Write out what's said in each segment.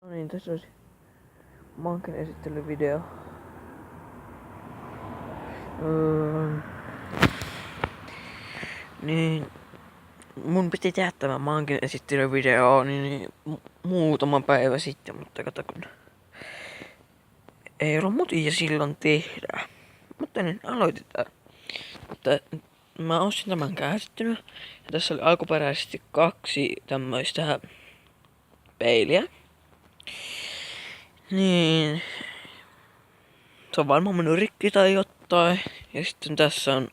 No niin, tässä olisi Manken esittelyvideo. Niin, mun piti tehdä tämä Manken esittelyvideo niin muutama päivä sitten, mutta kato kun ei ollut mutia silloin tehdä. Mutta niin aloitetaan. Mutta mä ostin tämän käsittynä. Ja tässä oli alkuperäisesti 2 tämmöistä peiliä. Niin. Se on varmaan mennyt rikki tai jotain. Ja sitten tässä on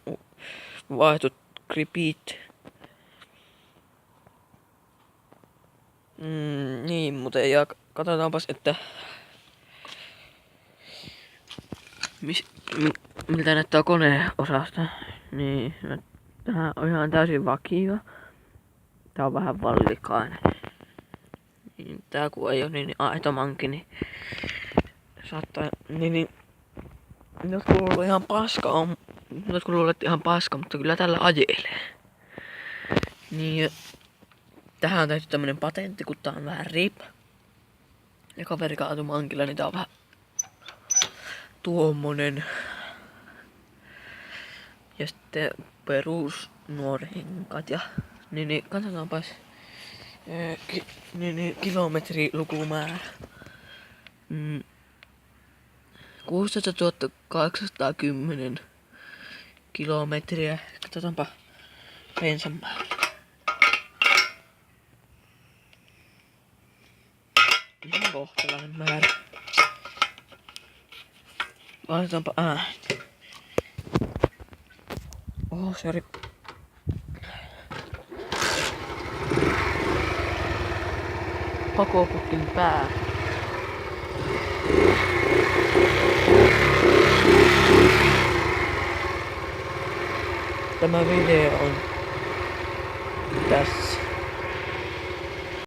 vaihdut gripit. Niin, mutta ja katsotaanpas, että miltä näyttää koneosasta. Niin, tähän on ihan täysin vakio. Tää on vähän vallikainen. Niin, tää kun ei oo niin aitomankin, niin saattaa, niin jotkut luulee ihan paska on. Jotkut luulee, että ihan paska, mutta kyllä tällä ajelee. Niin, tähän on tehty tämmönen patentti, kun tää on vähän rip. Ja kaveri kaatui mankilla, niin tää on vähän tuommoinen. Ja sitten perusnuorenkat ja niin katsotaanpas kilometrilukumäärä. 16 810 kilometriä. Katsotaanpa bensan määrä. Ihan kohtalainen määrä. Laitetaanpa ääni. Oh, sori. Pakoputkin pää. Tämä video on tässä.